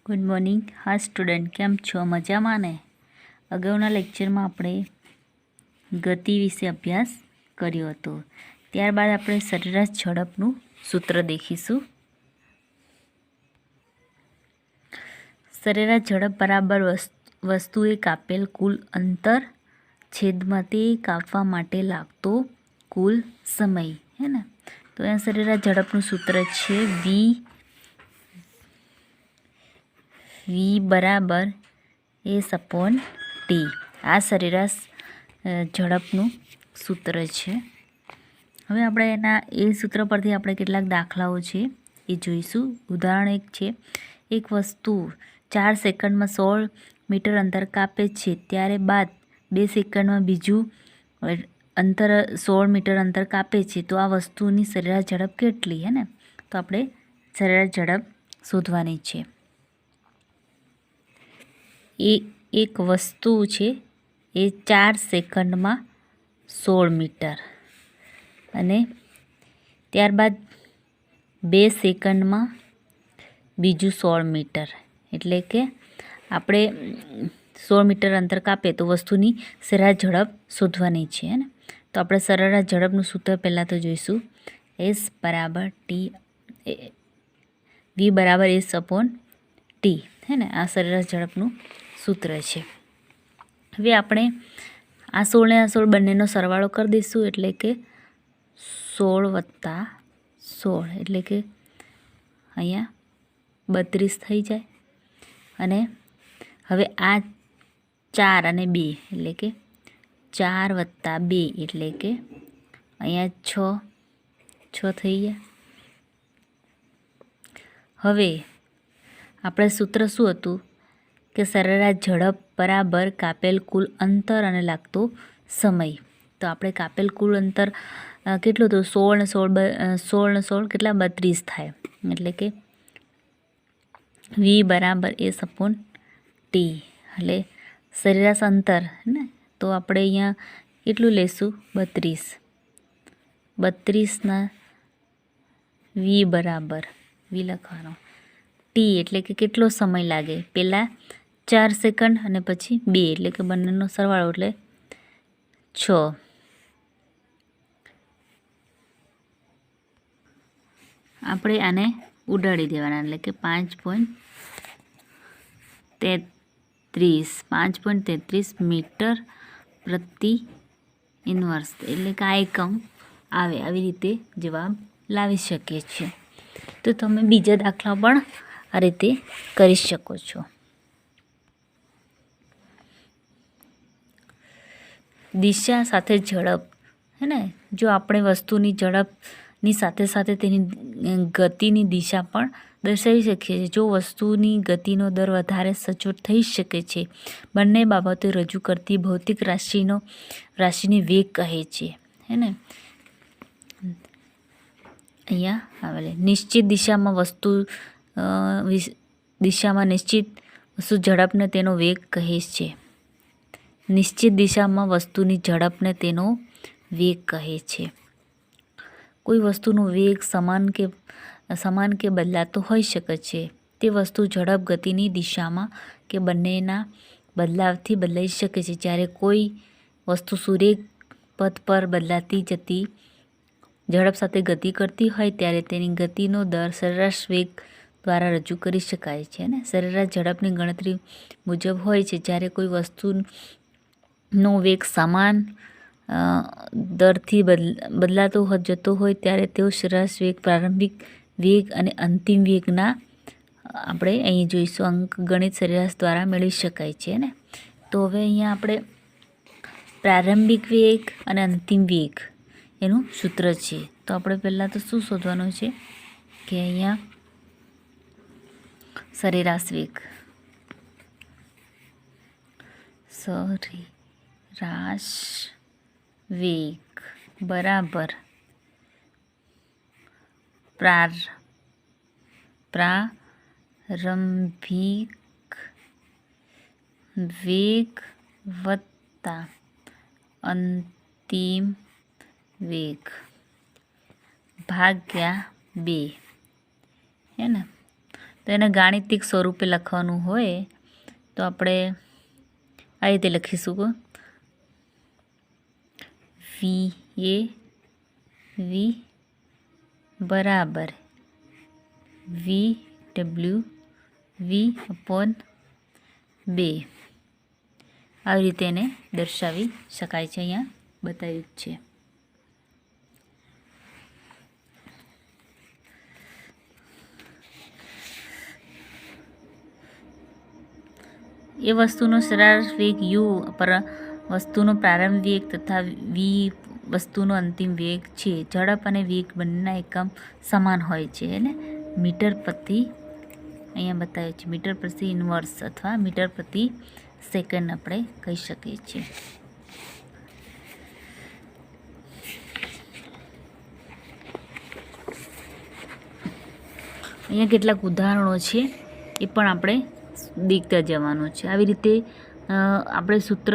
Good morning. હા student, કેમ છો? મજામાં ને? અગાઉના લેક્ચરમાં આપણે ગતિ વિશે અભ્યાસ કર્યો હતો. ત્યારબાદ આપણે સરેરાશ ઝડપનું સૂત્ર દેખીશું. સરેરાશ ઝડપ બરાબર વસ્તુએ કાપેલ કુલ અંતર છેદમાં તે કાપવા માટે લાગતો કુલ સમય. હે ને? તો અહીંયા સરેરાશ ઝડપનું સૂત્ર છે v બરાબર S/T. આ સરેરાશ ઝડપનું સૂત્ર છે. હવે આપણે એના એ સૂત્ર પરથી આપણે કેટલાક દાખલાઓ છે એ જોઈશું. ઉદાહરણ 1 છે, એક વસ્તુ 4 સેકન્ડમાં 16 મીટર અંતર કાપે છે, ત્યારે બાદ 2 સેકન્ડમાં બીજું અંતર 16 મીટર અંતર કાપે છે, તો આ વસ્તુની સરેરાશ ઝડપ કેટલી? હે ને? તો આપણે સરેરાશ ઝડપ શોધવાની છે. એક વસ્તુ છે એ 4 સેકન્ડમાં 16 મીટર અને ત્યારબાદ 2 સેકન્ડમાં બીજું 16 મીટર, એટલે કે આપણે 16 મીટર અંતર કાપે તો વસ્તુની સરેરાશ ઝડપ શોધવાની છે. ને? તો આપણે સરેરાશ ઝડપનું સૂત્ર પહેલાં તો જોઈશું. v બરાબર S/T. હે ને? આ સરેરાશ ઝડપનું સૂત્ર છે. હવે આપણે આ 16 ને આ 16 બંનેનો સરવાળો કરી દઈશું, એટલે કે 16 + 16 એટલે કે અહીંયા 32 થઈ જાય. અને હવે આ 4 અને 2 એટલે કે 4 + 2 એટલે કે અહીંયા 6 થઈ ગયા. હવે આપણે સૂત્ર શું હતું કે સરેરાશ ઝડપ બરાબર કાપેલ કુલ અંતર અને લાગતો સમય. તો આપણે કાપેલ કુલ અંતર કેટલું હતું? 16 ને 16 કેટલા? 32 થાય. એટલે કે v બરાબર S/T. એટલે સરેરાશ અંતર ને, તો આપણે અહીંયા કેટલું લેશું? 32 ના v બરાબર v લખવાનો t એટલે કે કેટલો સમય લાગે? પહેલાં 4 સેકન્ડ અને પછી 2 એટલે કે બંનેનો સરવાળો એટલે 6. આપણે આને ઉડાડી દેવાના, એટલે કે 5.33 મીટર પ્રતિ ઇન્વર્સ, એટલે કે આ એકમ આવે. આવી રીતે જવાબ લાવી શકીએ છીએ. તો તમે બીજા દાખલા પણ આ રીતે કરી શકો છો. દિશા સાથે ઝડપ. હે ને? જો આપણે વસ્તુની ઝડપની સાથે સાથે તેની ગતિની દિશા પણ દર્શાવી શકીએ છીએ. જો વસ્તુની ગતિનો દર વધારે સચોટ થઈ શકે છે. બંને બાબતો રજૂ કરતી ભૌતિક રાશિને વેગ કહે છે. હે ને? અહીંયા આવેલે નિશ્ચિત દિશામાં નિશ્ચિત વસ્તુ ઝડપને તેનો વેગ કહે છે. નિશ્ચિત દિશામાં વસ્તુની ઝડપને તેનો વેગ કહે છે. કોઈ વસ્તુનો વેગ સમાન કે બદલાતો હોઈ શકે છે. તે વસ્તુ ઝડપ ગતિની દિશામાં કે બંનેના બદલાવથી બદલાઈ શકે છે. જ્યારે કોઈ વસ્તુ સૂર્ય પથ પર બદલાતી જતી ઝડપ સાથે ગતિ કરતી હોય ત્યારે તેની ગતિનો દર સરેરાશ વેગ દ્વારા રજૂ કરી શકાય છે. ને સરેરાશ ઝડપની ગણતરી મુજબ હોય છે. જ્યારે કોઈ વસ્તુનો વેગ સમાન દરથી બદલાતો જતો હોય ત્યારે તેઓ સરેરાશ વેગ, પ્રારંભિક વેગ અને અંતિમ વેગના આપણે અહીં જોઈશું અંકગણિત સરેરાશ દ્વારા મેળવી શકાય છે. ને તો હવે અહીંયા આપણે પ્રારંભિક વેગ અને અંતિમ વેગ એનું સૂત્ર છે. તો આપણે પહેલાં તો શું શોધવાનું છે કે અહીંયા સરેરાશ વેગ બરાબર પ્રારંભિક વેગ વત્તા અંતિમ વેગ ભાગ્યા 2. હે ને? તો એને ગાણિતિક સ્વરૂપે લખવાનું હોય તો આપણે આ રીતે લખીશું વી બરાબર VW/2 આવી રીતે એને દર્શાવી શકાય છે. અહીંયા બતાવ્યું છે. એ વસ્તુનો સરેરાશ વેગ u પર વસ્તુનો પ્રારંભ વેગ તથા v વસ્તુનો અંતિમ વેગ છે. ઝડપ અને વેગ બંનેના એકમ સમાન હોય છે એટલે મીટર પ્રતિ, અહીંયા બતાવ્યું છે મીટર પ્રતિ ઇન્વર્સ અથવા મીટર પ્રતિ સેકન્ડ આપણે કહી શકીએ છીએ. અહીંયા કેટલાક ઉદાહરણો છે એ પણ આપણે દેખતા જવાનું છે. આવી રીતે આપણે સૂત્ર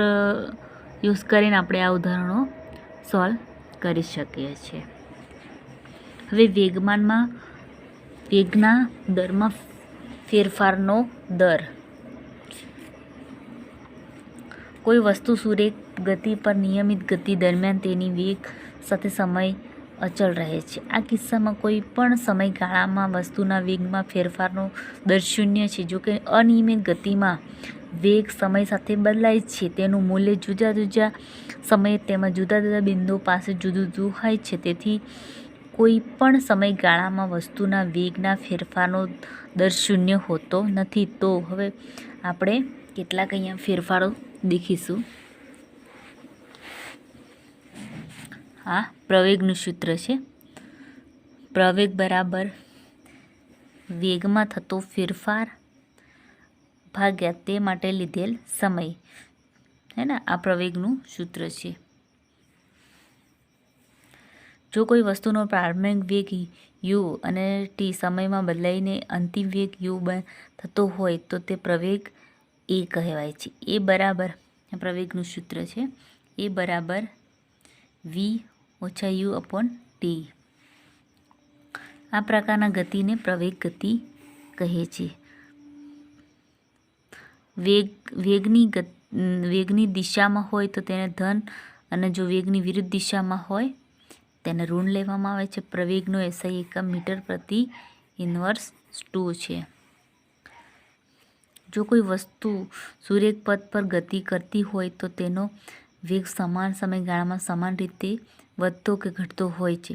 યુઝ કરીને આપણે આ ઉદાહરણો સોલ્વ કરી શકીએ છીએ. હવે વેગના દરમાં ફેરફારનો દર. કોઈ વસ્તુ સુરેખ ગતિ પર નિયમિત ગતિ દરમિયાન તેની વેગ સાથે સમય અચળ રહે છે. આ કિસ્સામાં કોઈ પણ સમયગાળામાં વસ્તુના વેગમાં ફેરફારનો દર શૂન્ય છે. જો કે અનિયમિત ગતિમાં વેગ સમય સાથે બદલાય છે. તેનું મૂલ્ય જુદા જુદા સમયે તેમજ જુદા જુદા બિંદુઓ પાસે જુદું જુદું હોય છે. તેથી કોઈ પણ સમયગાળામાં વસ્તુના વેગના ફેરફારનો દર શૂન્ય હોતો નથી. તો હવે આપણે કેટલાક અહીંયા ફેરફારો દેખીશું. આ પ્રવેગનું સૂત્ર છે. પ્રવેગ બરાબર વેગમાં થતો ફેરફાર ભાગ્યા તે માટે લીધેલ સમય, હે ને, આ પ્રવેગનું સૂત્ર છે. જો કોઈ વસ્તુનો પ્રારંભિક વેગ u અને t સમયમાં બદલાઈને અંતિમ વેગ u થતો હોય તો તે પ્રવેગ a કહેવાય છે. એ બરાબર પ્રવેગનું સૂત્ર છે. એ બરાબર v-u/t. આ પ્રકારના ગતિને પ્રવેગ ગતિ કહે છે. વેગની દિશામાં હોય તો તેને ધન અને જો વેગની વિરુદ્ધ દિશામાં હોય તેને ઋણ લેવામાં આવે છે. પ્રવેગનો SI એકમ મીટર પ્રતિ ઇન્વર્સ 2 છે. જો કોઈ વસ્તુ સુરેખ પથ પર ગતિ કરતી હોય તો તેનો વેગ સમાન સમયગાળામાં સમાન રીતે વધતો કે ઘટતો હોય છે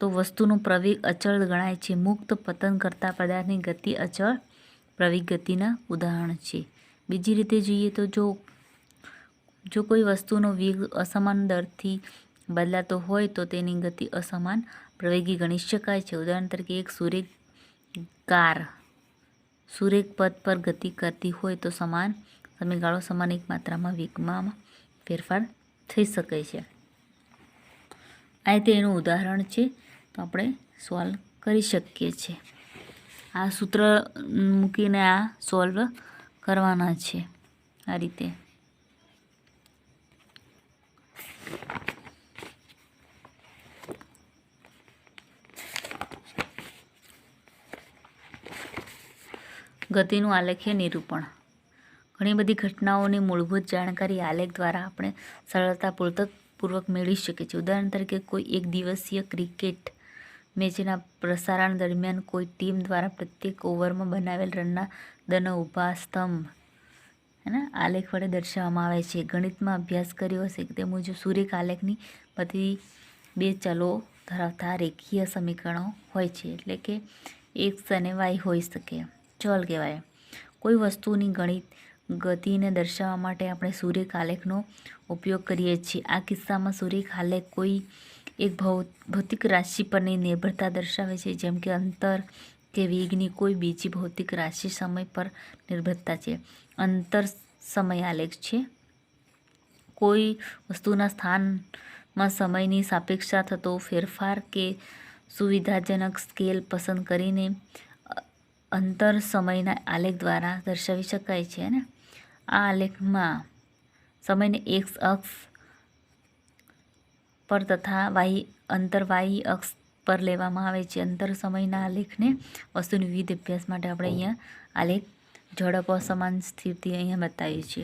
તો વસ્તુનો પ્રવેગ અચળ ગણાય છે. મુક્ત પતન કરતા પદાર્થની ગતિ અચળ પ્રવેગ ગતિના ઉદાહરણ છે. બીજી રીતે જોઈએ તો જો કોઈ વસ્તુનો વેગ અસમાન દરથી બદલાતો હોય તો તેની ગતિ અસમાન પ્રવેગી ગણી શકાય છે. ઉદાહરણ તરીકે એક સુરેખ કાર સુરેખ પથ પર ગતિ કરતી હોય તો સમાન સમયગાળો સમાન એક માત્રામાં વેગમાં ફેરફાર થઈ શકે છે. આ તે એનું ઉદાહરણ છે તો આપણે સોલ્વ કરી શકીએ છીએ. આ સૂત્ર મૂકીને આ સોલ્વ કરવાના છે. આ રીતે ગતિનું આલેખીય નિરૂપણ. ઘણી બધી ઘટનાઓની મૂળભૂત જાણકારી આલેખ દ્વારા આપણે સરળતાપૂર્વક મેળવી શકીએ છીએ. ઉદાહરણ તરીકે કોઈ એક દિવસીય ક્રિકેટ મેચના પ્રસારણ દરમિયાન કોઈ ટીમ દ્વારા પ્રત્યેક ઓવરમાં બનાવેલ રનના દરનો ઊભા સ્તંભ આલેખ વડે દર્શાવવામાં આવે છે. ગણિતમાં અભ્યાસ કર્યો હશે તે મુજબ સુરેખ આલેખની બધી બે ચલો ધરાવતા રેખીય સમીકરણો હોય છે. એટલે કે x અને y હોઈ શકે, ચલ કહેવાય. કોઈ વસ્તુની ગતિને દર્શાવવા માટે આપણે સુરેખ આલેખનો ઉપયોગ કરીએ છીએ. આ કિસ્સામાં સુરેખ આલેખ કોઈ એક ભૌતિક રાશિ પરની નિર્ભરતા દર્શાવે છે, જેમ કે અંતર કે વેગની કોઈ બીજી ભૌતિક રાશિ સમય પર નિર્ભરતા છે. અંતર સમય આલેખ છે. કોઈ વસ્તુના સ્થાનમાં સમયની સાપેક્ષતા થતો ફેરફાર કે સુવિધાજનક સ્કેલ પસંદ કરીને અંતર સમયના આલેખ દ્વારા દર્શાવી શકાય છે. ને આ આલેખમાં સમયને x અક્ષ પર તથા અંતર y અક્ષ પર લેવામાં આવે છે. અંતર સમયના આલેખને વસ્તુની વિવિધ અભ્યાસ માટે આપણે અહીંયા આલેખ ઝડપ અસમાન સ્થિતિ અહીંયા બતાવ્યું છે.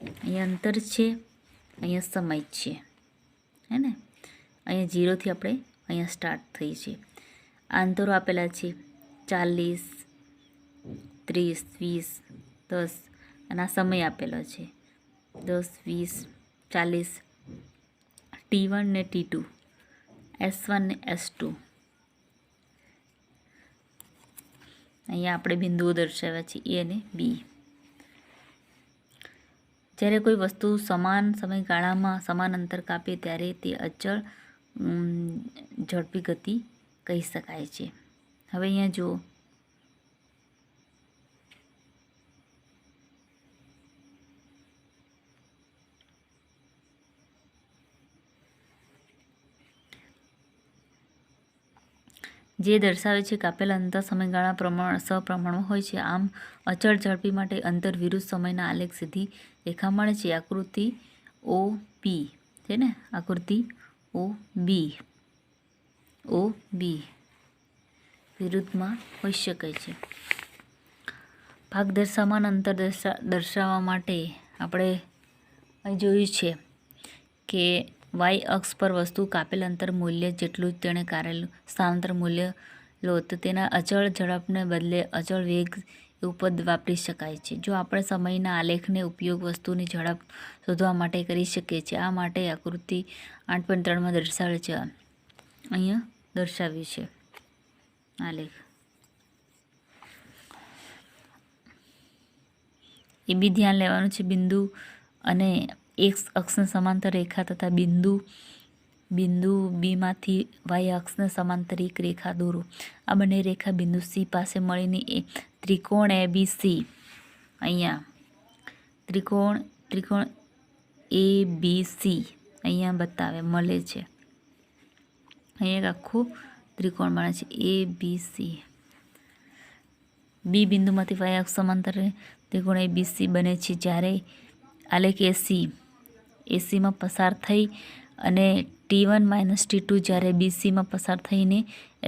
અહીંયા અંતર છે, અહીંયા સમય છે, હે ને. અહીંયા 0થી આપણે અહીંયા સ્ટાર્ટ થઈ છે. આ અંતરો આપેલા છે 40, 30, 20, 10 અને આ સમય આપેલો છે 10, 20, 40, T1 ને T2, S1 ને S2. અહીંયા આપણે બિંદુઓ દર્શાવ્યા છે A અને B. જ્યારે કોઈ વસ્તુ સમાન સમયગાળામાં સમાન અંતર કાપે ત્યારે તે અચળ ઝડપી ગતિ કહી શકાય છે. હવે અહીંયા જુઓ, જે દર્શાવે છે કાપેલ અંતર સમયગાળા સપ્રમાણમાં હોય છે. આમ અચળ ઝડપી માટે અંતર વિરુદ્ધ સમયના આલેખ સીધી રેખા મળે છે. આકૃતિ OB છે ને, આકૃતિ OB વિરુદ્ધમાં હોઈ શકે છે. ભાગ દર્શાવવાના અંતર દર્શાવવા માટે આપણે અહીં જોયું છે કે વાય અક્ષ પર વસ્તુ કાપેલ અંતર મૂલ્ય જેટલું જ તેણે કાઢેલું સ્થાનાંતર મૂલ્ય લો તો તેના અચળ ઝડપને બદલે અચળ વેગ એવું પદ વાપરી શકાય છે. જો આપણે સમયના આલેખને ઉપયોગ વસ્તુની ઝડપ શોધવા માટે કરી શકીએ છીએ. આ માટે આકૃતિ 8.3માં દર્શાવે છે, અહીંયા દર્શાવ્યું છે આલેખ. એ બી ધ્યાન લેવાનું છે. બિંદુ અને એક્સ અક્ષને સમાંતર રેખા તથા બિંદુ બીમાંથી વાય અક્ષને સમાંતર એક રેખા દોરો. આ બંને રેખા બિંદુ સી પાસે મળીને ત્રિકોણ ABC, અહીંયા ત્રિકોણ ABC અહીંયા બતાવે મળે છે. અહીંયા એક આખું ત્રિકોણ બને છે ABC. બી બિંદુમાંથી વાય અક્ષ સમાંતર ત્રિકોણ ABC બને છે. જ્યારે આલેખ ACમાં પસાર થઈ અને T1 - T2 જ્યારે BCમાં પસાર થઈને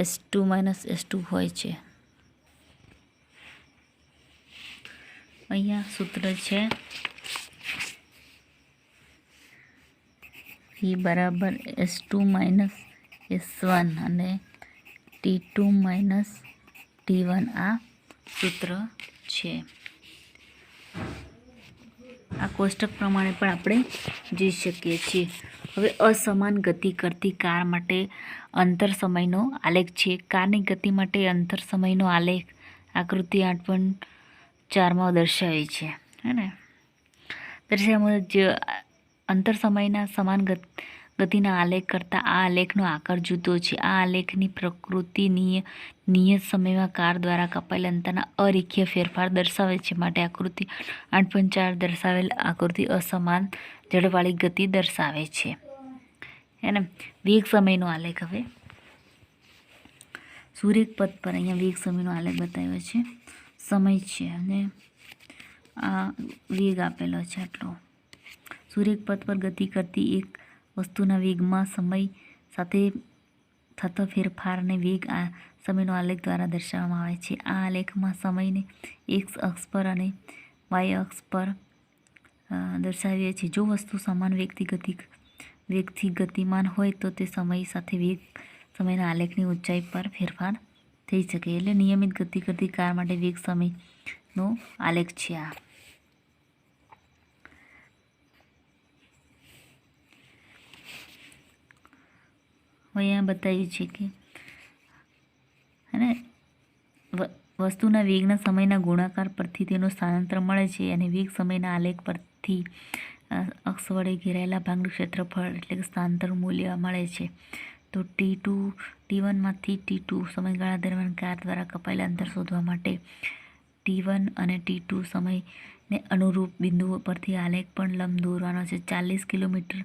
S2 - S2 હોય છે. અહીંયા સૂત્ર છે E બરાબર S2 - S1 અને T2 - T1 આ સૂત્ર છે. આ કોષ્ટક પ્રમાણે પણ આપણે જોઈ શકીએ છીએ. હવે અસમાન ગતિ કરતી કાર માટે અંતર સમયનો આલેખ છે. કારની ગતિ માટે અંતર સમયનો આલેખ આકૃતિ 8.4માં દર્શાવે છે, હે ને. દર્શાવ્યા મુજબ જે અંતર સમયના સમાન ગતિના આલેખ કરતાં આ આલેખનો આકાર જુદો છે. આ આલેખની પ્રકૃતિ નિયત સમયમાં કાર દ્વારા કપાયેલ અંતરના અરેખીય ફેરફાર દર્શાવે છે. માટે આકૃતિ 8.4 દર્શાવેલ આકૃતિ અસમાન ઝડપવાળી ગતિ દર્શાવે છે, હે ને. વેગ સમયનો આલેખ. હવે સુરેખ પથ પર અહીંયા વેગ સમયનો આલેખ બતાવ્યો છે. સમય છે અને આ વેગ આપેલો છે આટલો. સુરેખ પથ પર ગતિ કરતી એક વસ્તુના વેગમાં સમય સાથે થતો ફેરફારને વેગ આ સમયનો આલેખ દ્વારા દર્શાવવામાં આવે છે. આ આલેખમાં સમયને એક્સ અક્ષ પર અને વાય અક્ષ પર દર્શાવીએ છીએ. જો વસ્તુ સમાન વેગથી ગતિમાન હોય તો તે સમય સાથે વેગ સમયના આલેખની ઊંચાઈ પર ફેરફાર થઈ શકે. એટલે નિયમિત ગતિ કરતી કાર માટે વેગ સમયનો આલેખ છે આ. અહીંયા બતાવ્યું છે કે અને વસ્તુના વેગના સમયના ગુણાકાર પરથી તેનું સ્થાનાંતર મળે છે અને વેગ સમયના આલેખ પરથી અક્ષ વડે ઘેરાયેલા ભાગનું ક્ષેત્રફળ એટલે કે સ્થાનાંતર મૂલ્ય મળે છે. તો T1માંથી T2 સમયગાળા દરમિયાન કાર દ્વારા કપાયેલા અંતર શોધવા માટે T1 અને T2 સમયને અનુરૂપ બિંદુઓ પરથી આલેખ પણ લંબ દોરવાનો છે. 40 કિલોમીટર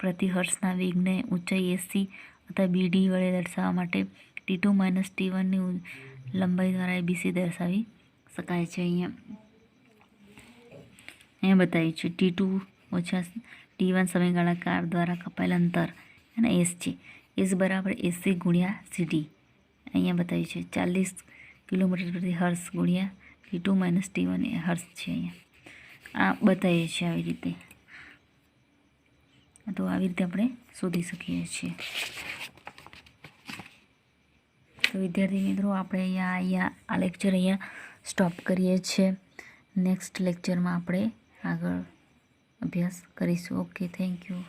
પ્રતિ હર્ષના વેગને ઊંચાઈ AC અથવા BD વડે દર્શાવવા માટે T2 - T1ની લંબાઈ દ્વારા ABC દર્શાવી શકાય છે. અહીંયા બતાવ્યું છે T2 - T1 સમયગાળા કાર દ્વારા કપાયેલ અંતર અને S છે. એસ બરાબર એસી ગુણ્યા સીડી અહીંયા બતાવ્યું છે 40 કિલોમીટર પ્રતિ હર્ષ ગુણ્યા T2 માઇનસ T1 એ હર્ષ છે અહીંયા આ બતાવીએ છીએ આવી રીતે તો આવી રીતે આપણે શોધી શકીએ છીએ તો વિદ્યાર્થી મિત્રો આપણે અહીંયા આ લેક્ચર અહીંયા સ્ટોપ કરીએ છીએ નેક્સ્ટ લેક્ચરમાં આપણે આગળ અભ્યાસ કરીશું ઓકે થેન્ક યુ